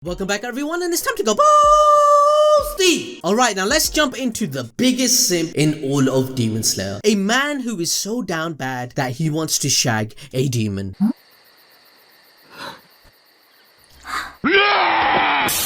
Welcome back everyone, and it's time to go boosty! Alright, now let's jump into the biggest simp in all of Demon Slayer. A man who is so down bad that he wants to shag a demon.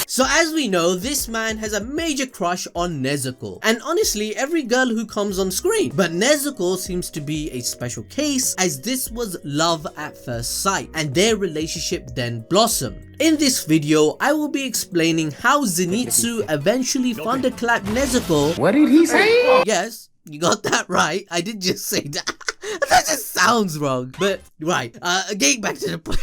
So as we know, this man has a major crush on Nezuko, and honestly every girl who comes on screen. But Nezuko seems to be a special case, as this was love at first sight and their relationship then blossomed. In this video, I will be explaining how Zenitsu eventually thunderclapped Nezuko. What did he say? Yes, you got that right. I did just say that. That just sounds wrong. But right, getting back to the point.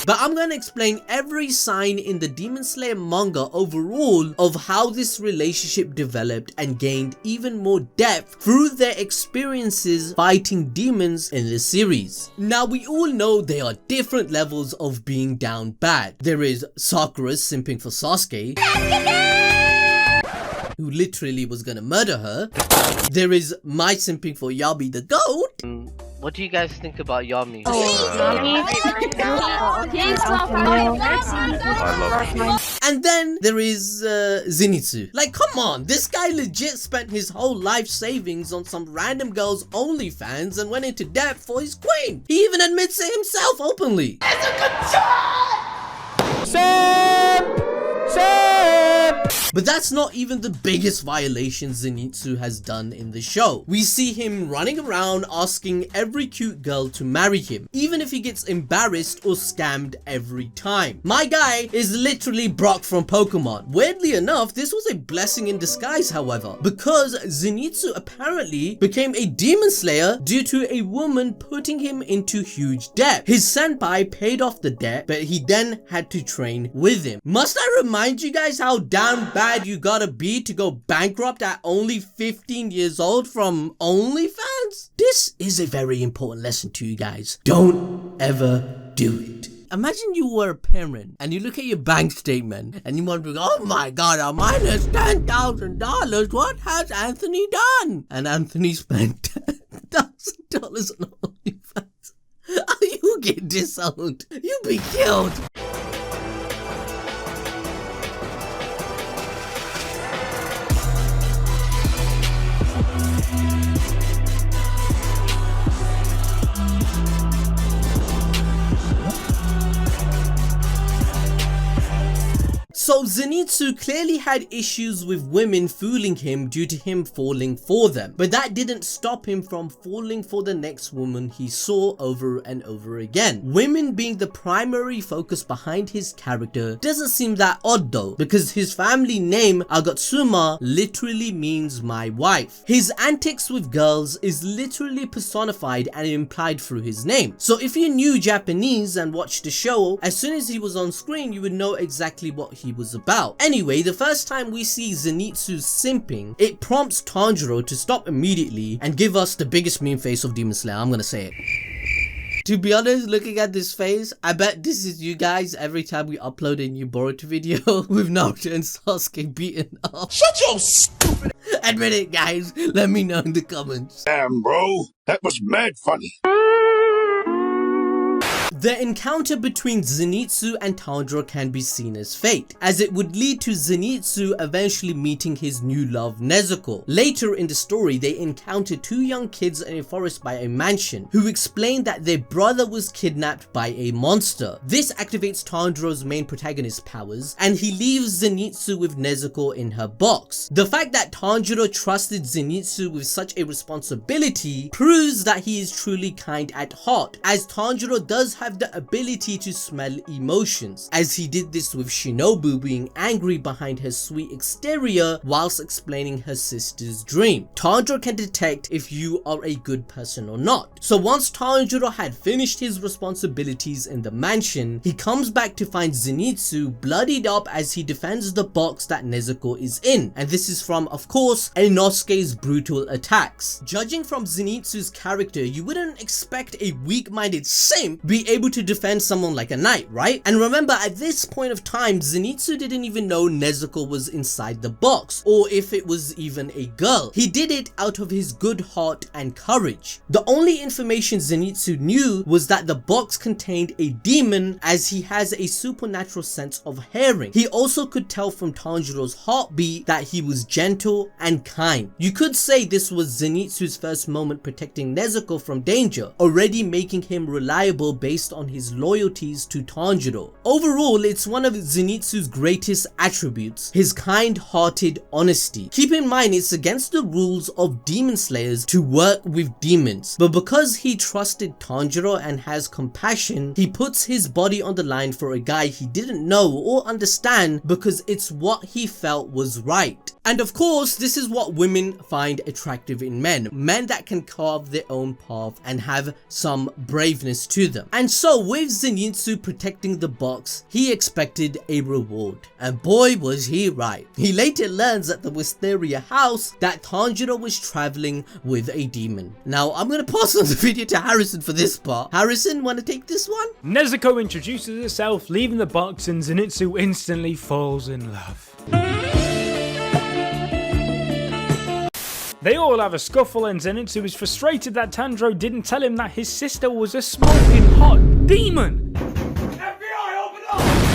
But I'm going to explain every sign in the Demon Slayer manga overall of how this relationship developed and gained even more depth through their experiences fighting demons in the series. Now we all know there are different levels of being down bad. There is Sakura's simping for Sasuke, who literally was gonna murder her. There is my simping for Yabi the goat. What do you guys think about Yami? And then there is Zenitsu. Like, come on, this guy legit spent his whole life savings on some random girl's OnlyFans and went into debt for his queen. He even admits it himself openly. It's a good time! But that's not even the biggest violation Zenitsu has done in the show. We see him running around asking every cute girl to marry him, even if he gets embarrassed or scammed every time. My guy is literally Brock from Pokemon. Weirdly enough, this was a blessing in disguise, however, because Zenitsu apparently became a demon slayer due to a woman putting him into huge debt. His senpai paid off the debt, but he then had to train with him. Must I remind you guys how down bad you gotta be to go bankrupt at only 15 years old from OnlyFans? This is a very important lesson to you guys. Don't ever do it. Imagine you were a parent and you look at your bank statement and you wonder, oh my god, I'm minus $10,000. What has Anthony done? And Anthony spent $10,000 on OnlyFans. You get disowned. You be killed. So Zenitsu clearly had issues with women fooling him due to him falling for them, but that didn't stop him from falling for the next woman he saw over and over again. Women being the primary focus behind his character doesn't seem that odd though, because his family name Agatsuma literally means my wife. His antics with girls is literally personified and implied through his name. So if you knew Japanese and watched the show, as soon as he was on screen you would know exactly what he was about. Anyway, the first time we see Zenitsu simping, it prompts Tanjiro to stop immediately and give us the biggest meme face of Demon Slayer. I'm gonna say it. To be honest, looking at this face, I bet this is you guys every time we upload a new Boruto video with Naruto and Sasuke beaten up. Shut your stupid. Admit it, guys. Let me know in the comments. Damn, bro. That was mad funny. The encounter between Zenitsu and Tanjiro can be seen as fate, as it would lead to Zenitsu eventually meeting his new love Nezuko. Later in the story, they encounter two young kids in a forest by a mansion, who explain that their brother was kidnapped by a monster. This activates Tanjiro's main protagonist's powers, and he leaves Zenitsu with Nezuko in her box. The fact that Tanjiro trusted Zenitsu with such a responsibility proves that he is truly kind at heart, as Tanjiro does have the ability to smell emotions, as he did this with Shinobu being angry behind her sweet exterior whilst explaining her sister's dream. Tanjiro can detect if you are a good person or not. So once Tanjiro had finished his responsibilities in the mansion, he comes back to find Zenitsu bloodied up as he defends the box that Nezuko is in, and this is from, of course, Inosuke's brutal attacks. Judging from Zenitsu's character, you wouldn't expect a weak-minded simp be able able to defend someone like a knight, right? And remember, at this point of time, Zenitsu didn't even know Nezuko was inside the box, or if it was even a girl. He did it out of his good heart and courage. The only information Zenitsu knew was that the box contained a demon, as he has a supernatural sense of hearing. He also could tell from Tanjiro's heartbeat that he was gentle and kind. You could say this was Zenitsu's first moment protecting Nezuko from danger, already making him reliable based on his loyalties to Tanjiro. Overall, it's one of Zenitsu's greatest attributes, his kind-hearted honesty. Keep in mind, it's against the rules of demon slayers to work with demons, but because he trusted Tanjiro and has compassion, he puts his body on the line for a guy he didn't know or understand because it's what he felt was right. And of course, this is what women find attractive in men that can carve their own path and have some braveness to them. And so with Zenitsu protecting the box, he expected a reward, and boy was he right. He later learns at the Wisteria house that Tanjiro was traveling with a demon. Now I'm gonna pause on the video to Harrison for this part. Harrison, wanna take this one? Nezuko introduces herself, leaving the box, and Zenitsu instantly falls in love. They all have a scuffle, and Zenitsu is frustrated that Tanjiro didn't tell him that his sister was a smoking hot demon. FBI, open up!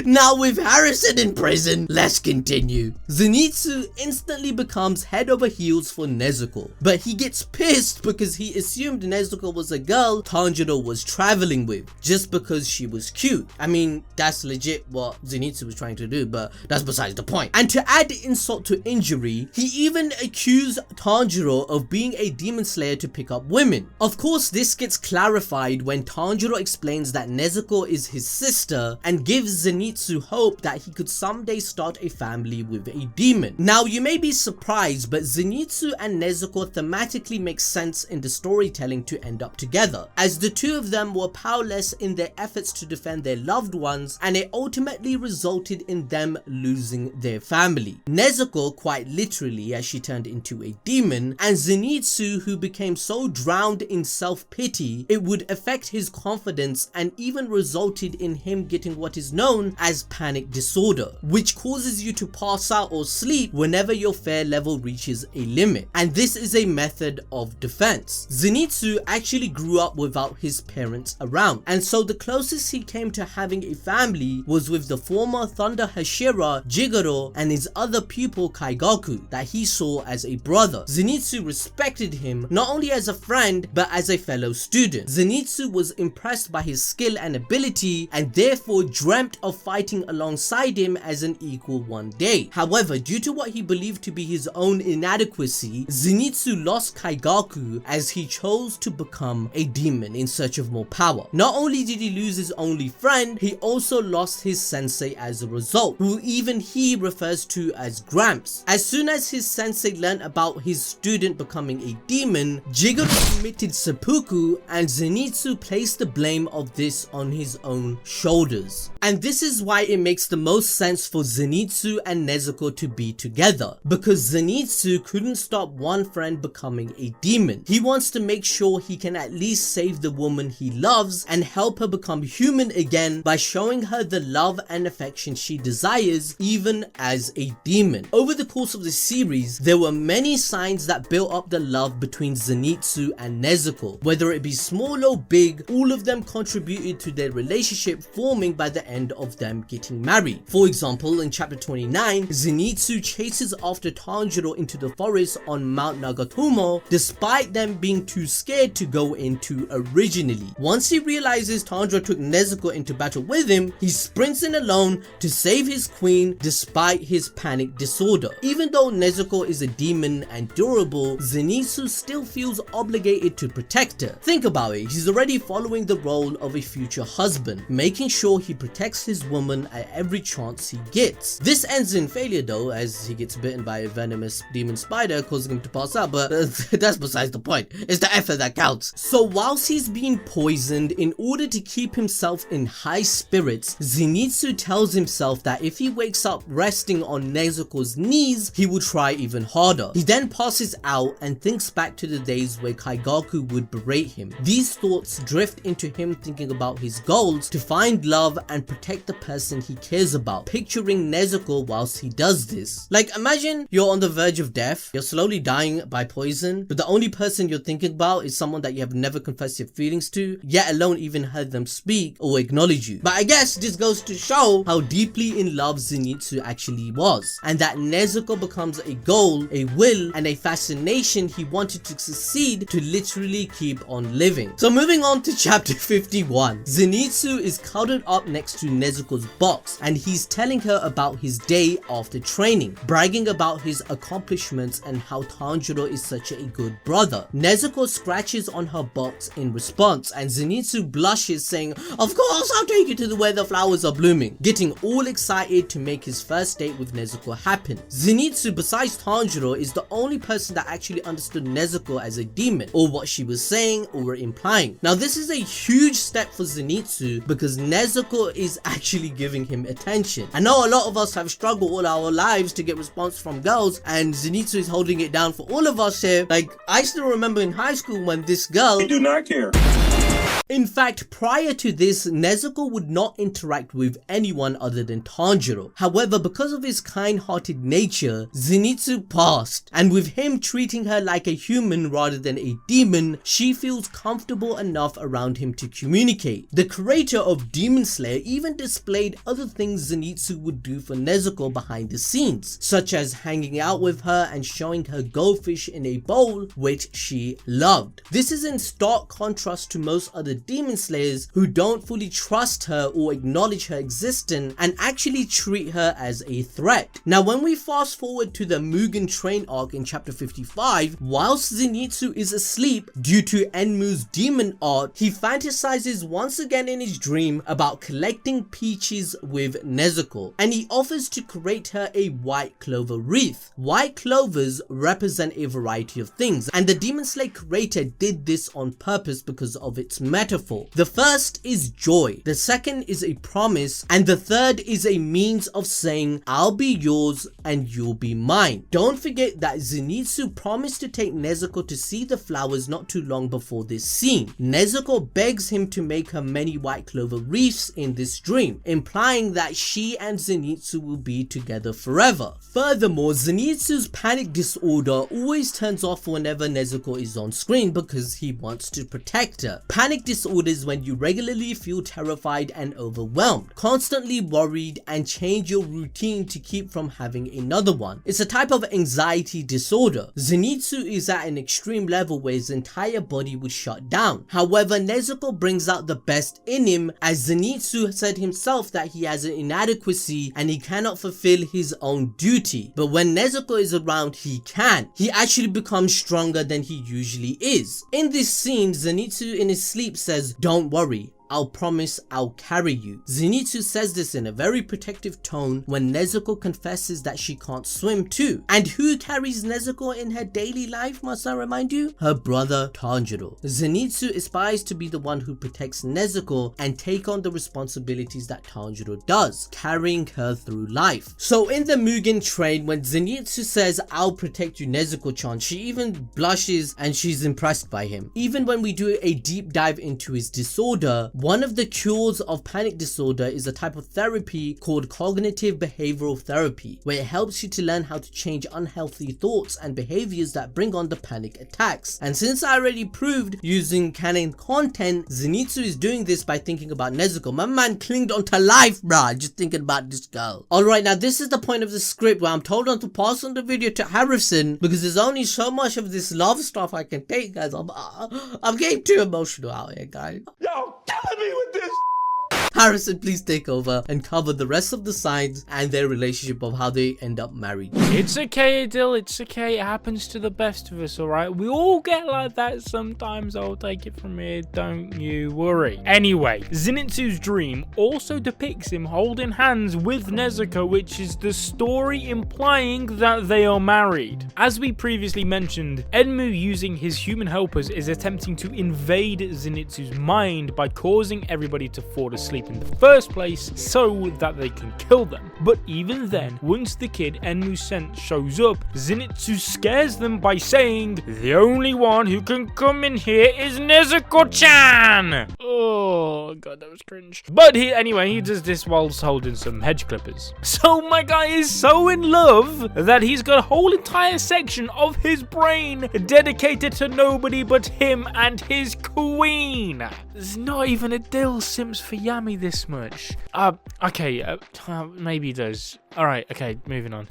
Now with Harrison in prison, let's continue. Zenitsu instantly becomes head over heels for Nezuko, but he gets pissed because he assumed Nezuko was a girl Tanjiro was traveling with, just because she was cute. I mean, that's legit what Zenitsu was trying to do, but that's besides the point. And to add insult to injury, he even accused Tanjiro of being a demon slayer to pick up women. Of course, this gets clarified when Tanjiro explains that Nezuko is his sister and gives Zenitsu hope that he could someday start a family with a demon. Now you may be surprised, but Zenitsu and Nezuko thematically make sense in the storytelling to end up together, as the two of them were powerless in their efforts to defend their loved ones, and it ultimately resulted in them losing their family. Nezuko quite literally, as she turned into a demon, and Zenitsu, who became so drowned in self-pity it would affect his confidence and even resulted in him getting what is known as panic disorder, which causes you to pass out or sleep whenever your fear level reaches a limit, and this is a method of defense. Zenitsu actually grew up without his parents around, and so the closest he came to having a family was with the former Thunder Hashira, Jigoro, and his other pupil Kaigaku that he saw as a brother. Zenitsu respected him not only as a friend but as a fellow student. Zenitsu was impressed by his skill and ability and therefore dreamt of fighting alongside him as an equal one day. However, due to what he believed to be his own inadequacy, Zenitsu lost Kaigaku as he chose to become a demon in search of more power. Not only did he lose his only friend, he also lost his sensei as a result, who even he refers to as Gramps. As soon as his sensei learned about his student becoming a demon, Jigoro committed seppuku, and Zenitsu placed the blame of this on his own shoulders. And this is why it makes the most sense for Zenitsu and Nezuko to be together, because Zenitsu couldn't stop one friend becoming a demon. He wants to make sure he can at least save the woman he loves and help her become human again by showing her the love and affection she desires even as a demon. Over the course of the series, there were many signs that built up the love between Zenitsu and Nezuko. Whether it be small or big, all of them contributed to their relationship forming by the end of them getting married. For example, in chapter 29, Zenitsu chases after Tanjiro into the forest on Mount Nagatomo despite them being too scared to go into originally. Once he realizes Tanjiro took Nezuko into battle with him, he sprints in alone to save his queen despite his panic disorder. Even though Nezuko is a demon and durable, Zenitsu still feels obligated to protect her. Think about it, he's already following the role of a future husband, making sure he protects his woman woman at every chance he gets. This ends in failure though, as he gets bitten by a venomous demon spider, causing him to pass out, but that's besides the point. It's the effort that counts. So whilst he's being poisoned, in order to keep himself in high spirits, Zenitsu tells himself that if he wakes up resting on Nezuko's knees, he will try even harder. He then passes out and thinks back to the days where Kaigaku would berate him. These thoughts drift into him thinking about his goals to find love and protect the person he cares about, picturing Nezuko whilst he does this. Like, imagine you're on the verge of death, you're slowly dying by poison, but the only person you're thinking about is someone that you have never confessed your feelings to, yet alone even heard them speak or acknowledge you. But I guess this goes to show how deeply in love Zenitsu actually was, and that Nezuko becomes a goal, a will, and a fascination he wanted to succeed to literally keep on living. So moving on to chapter 51, Zenitsu is cuddled up next to Nezuko's box, and he's telling her about his day after training, bragging about his accomplishments and how Tanjiro is such a good brother. Nezuko scratches on her box in response, and Zenitsu blushes, saying, "Of course, I'll take you to where the flowers are blooming," getting all excited to make his first date with Nezuko happen. Zenitsu, besides Tanjiro, is the only person that actually understood Nezuko as a demon, or what she was saying or implying. Now this is a huge step for Zenitsu because Nezuko is actually giving him attention. I know a lot of us have struggled all our lives to get response from girls, and Zenitsu is holding it down for all of us here. Like, I still remember in high school when this girl... I do not care. In fact, prior to this, Nezuko would not interact with anyone other than Tanjiro. However, because of his kind-hearted nature, Zenitsu passed, and with him treating her like a human rather than a demon, she feels comfortable enough around him to communicate. The creator of Demon Slayer even displayed other things Zenitsu would do for Nezuko behind the scenes, such as hanging out with her and showing her goldfish in a bowl, which she loved. This is in stark contrast to most other demon slayers who don't fully trust her or acknowledge her existence and actually treat her as a threat. Now when we fast forward to the Mugen Train arc in chapter 55, whilst Zenitsu is asleep due to Enmu's demon art, he fantasizes once again in his dream about collecting peaches with Nezuko, and he offers to create her a white clover wreath. White clovers represent a variety of things, and the Demon Slayer creator did this on purpose because of its metaphor. The first is joy, the second is a promise, and the third is a means of saying, I'll be yours and you'll be mine. Don't forget that Zenitsu promised to take Nezuko to see the flowers not too long before this scene. Nezuko begs him to make her many white clover wreaths in this dream, implying that she and Zenitsu will be together forever. Furthermore, Zenitsu's panic disorder always turns off whenever Nezuko is on screen because he wants to protect her. Panic disorders when you regularly feel terrified and overwhelmed, constantly worried, and change your routine to keep from having another one. It's a type of anxiety disorder. Zenitsu is at an extreme level where his entire body would shut down. However, Nezuko brings out the best in him, as Zenitsu said himself that he has an inadequacy and he cannot fulfill his own duty. But when Nezuko is around, he can. He actually becomes stronger than he usually is. In this scene, Zenitsu in his sleep says, "Don't worry, I'll promise I'll carry you." Zenitsu says this in a very protective tone when Nezuko confesses that she can't swim too. And who carries Nezuko in her daily life, must I remind you? Her brother Tanjiro. Zenitsu aspires to be the one who protects Nezuko and take on the responsibilities that Tanjiro does, carrying her through life. So in the Mugen Train, when Zenitsu says, "I'll protect you, Nezuko-chan," she even blushes and she's impressed by him. Even when we do a deep dive into his disorder, one of the cures of panic disorder is a type of therapy called cognitive behavioral therapy, where it helps you to learn how to change unhealthy thoughts and behaviors that bring on the panic attacks. And since I already proved using canon content, Zenitsu is doing this by thinking about Nezuko. My man clinged onto life, bruh, just thinking about this girl. Alright, now this is the point of the script where I'm told not to pass on the video to Harrison because there's only so much of this love stuff I can take, guys. I'm getting too emotional out here, guys. Yo, killing me with this. Harrison, please take over and cover the rest of the signs and their relationship of how they end up married. It's okay, Adil. It's okay. It happens to the best of us, alright? We all get like that sometimes. I'll take it from here. Don't you worry. Anyway, Zenitsu's dream also depicts him holding hands with Nezuko, which is the story implying that they are married. As we previously mentioned, Enmu using his human helpers is attempting to invade Zenitsu's mind by causing everybody to fall asleep in the first place so that they can kill them. But even then, once the kid Enmu sent shows up, Zenitsu scares them by saying, "The only one who can come in here is Nezuko-chan!" Oh god, that was cringe. But he does this whilst holding some hedge clippers. So my guy is so in love that he's got a whole entire section of his brain dedicated to nobody but him and his queen. There's not even a Dill simps for Yami this much. Maybe he does. Alright, okay, moving on.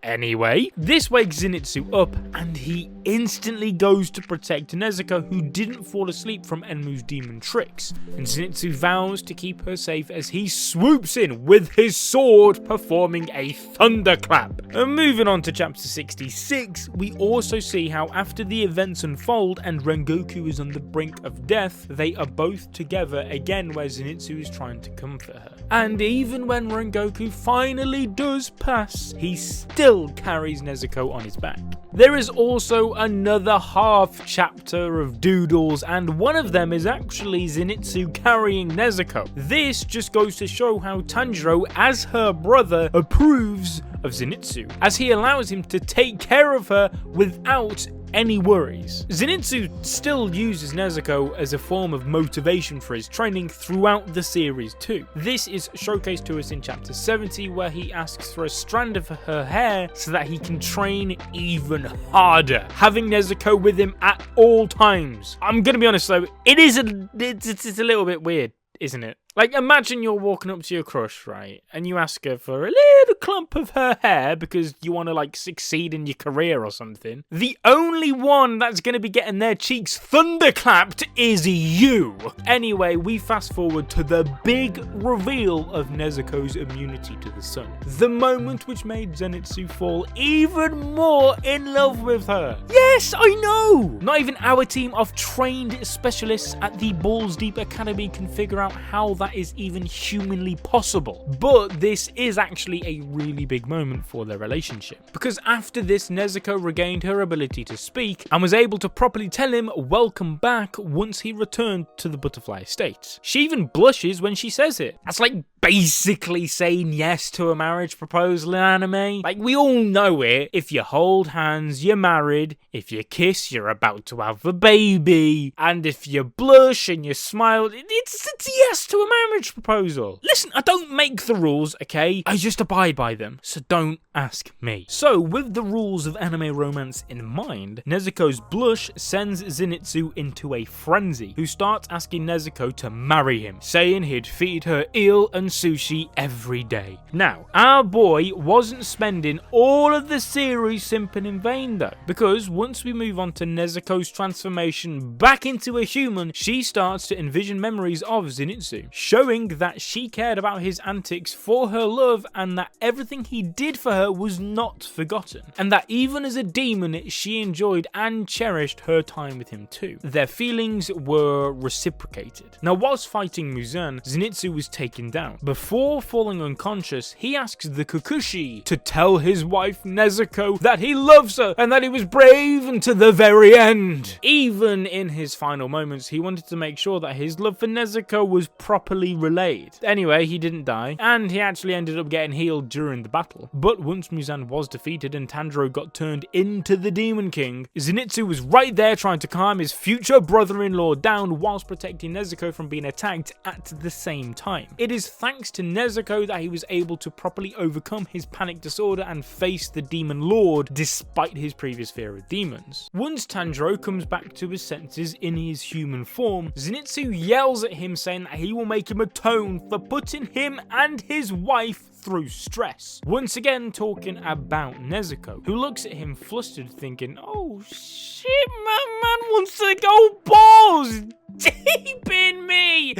Anyway, this wakes Zenitsu up and he instantly goes to protect Nezuko, who didn't fall asleep from Enmu's demon tricks. And Zenitsu vows to keep her safe as he swoops in with his sword, performing a thunderclap. And moving on to chapter 66, we also see how after the events unfold and Rengoku is on the brink of death, they are both together again where Zenitsu is trying to comfort her. And even when Rengoku finally does pass, he still carries Nezuko on his back. There is also another half chapter of doodles, and one of them is actually Zenitsu carrying Nezuko. This just goes to show how Tanjiro, as her brother, approves of Zenitsu, as he allows him to take care of her without any worries. Zenitsu still uses Nezuko as a form of motivation for his training throughout the series too. This is showcased to us in chapter 70, where he asks for a strand of her hair so that he can train even harder, having Nezuko with him at all times. I'm gonna be honest though, it's a little bit weird, isn't it? Like, imagine you're walking up to your crush, right, and you ask her for a little clump of her hair because you want to, like, succeed in your career or something. The only one that's going to be getting their cheeks thunderclapped is you. Anyway, we fast forward to the big reveal of Nezuko's immunity to the sun. The moment which made Zenitsu fall even more in love with her. Yes, I know! Not even our team of trained specialists at the Balls Deep Academy can figure out how that is even humanly possible. But this is actually a really big moment for their relationship, because after this, Nezuko regained her ability to speak and was able to properly tell him welcome back once he returned to the butterfly state. She even blushes when she says it. That's like basically saying yes to a marriage proposal in anime. Like, we all know it. If you hold hands, you're married. If you kiss, you're about to have a baby. And if you blush and you smile, it's yes to a marriage proposal. Listen, I don't make the rules, okay? I just abide by them, so don't ask me. So, with the rules of anime romance in mind, Nezuko's blush sends Zenitsu into a frenzy, who starts asking Nezuko to marry him, saying he'd feed her eel and sushi every day. Now, our boy wasn't spending all of the series simping in vain though, because once we move on to Nezuko's transformation back into a human, she starts to envision memories of Zenitsu, showing that she cared about his antics for her love and that everything he did for her was not forgotten, and that even as a demon she enjoyed and cherished her time with him too. Their feelings were reciprocated. Now, whilst fighting Muzan, Zenitsu was taken down. Before falling unconscious, he asks the Kokushi to tell his wife Nezuko that he loves her and that he was brave until the very end. Even in his final moments, he wanted to make sure that his love for Nezuko was properly relayed. Anyway, he didn't die, and he actually ended up getting healed during the battle. But once Muzan was defeated and Tanjiro got turned into the Demon King, Zenitsu was right there trying to calm his future brother-in-law down whilst protecting Nezuko from being attacked at the same time. It is thanks to Nezuko that he was able to properly overcome his panic disorder and face the Demon Lord despite his previous fear of demons. Once Tanjiro comes back to his senses in his human form, Zenitsu yells at him saying that he will make him atone for putting him and his wife through stress. Once again talking about Nezuko, who looks at him flustered thinking, oh shit, man wants to go balls deep in me.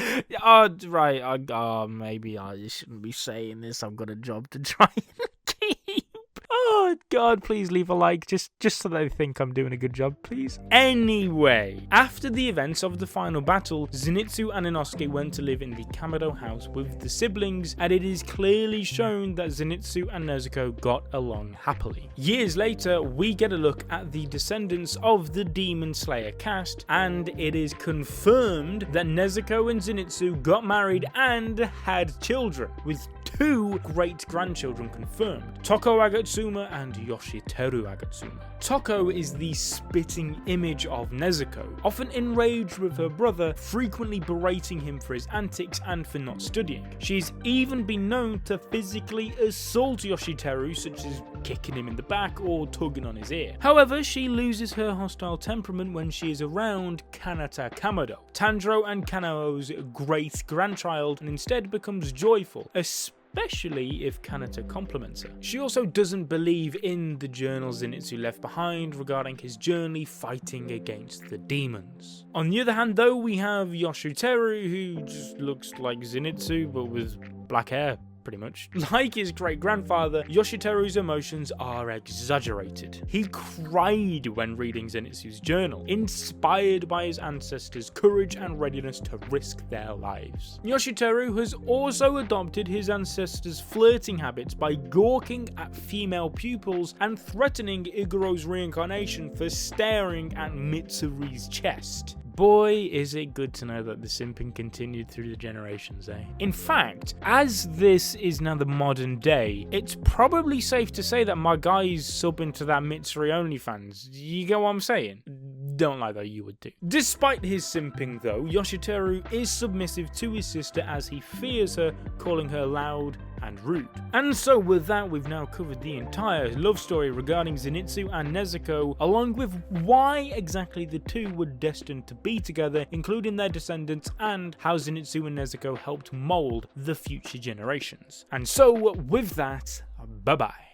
Maybe I shouldn't be saying this. I've got a job to try and keep. Oh God, please leave a like, just so they think I'm doing a good job, please. Anyway, after the events of the final battle, Zenitsu and Inosuke went to live in the Kamado house with the siblings, and it is clearly shown that Zenitsu and Nezuko got along happily. Years later, we get a look at the descendants of the Demon Slayer caste, and it is confirmed that Nezuko and Zenitsu got married and had children, with 2 great-grandchildren confirmed, Toko Agatsuma and Yoshiteru Agatsuma. Toko is the spitting image of Nezuko, often enraged with her brother, frequently berating him for his antics and for not studying. She's even been known to physically assault Yoshiteru, such as kicking him in the back or tugging on his ear. However, she loses her hostile temperament when she is around Kanata Kamado, Tanjiro and Kanao's great-grandchild, and instead becomes joyful, especially if Kanata compliments her. She also doesn't believe in the journal Zenitsu left behind regarding his journey fighting against the demons. On the other hand though, we have Yoshiteru, who just looks like Zenitsu but with black hair. Pretty much. Like his great-grandfather, Yoshiteru's emotions are exaggerated. He cried when reading Zenitsu's journal, inspired by his ancestors' courage and readiness to risk their lives. Yoshiteru has also adopted his ancestors' flirting habits by gawking at female pupils and threatening Iguro's reincarnation for staring at Mitsuri's chest. Boy, is it good to know that the simping continued through the generations, eh? In fact, as this is now the modern day, it's probably safe to say that my guy's subbing to that Mitsuri OnlyFans. You get what I'm saying? Don't lie though, you would too. Despite his simping though, Yoshiteru is submissive to his sister as he fears her, calling her loud and rude. And so with that, we've now covered the entire love story regarding Zenitsu and Nezuko, along with why exactly the two were destined to be together, including their descendants, and how Zenitsu and Nezuko helped mold the future generations. And so with that, bye bye.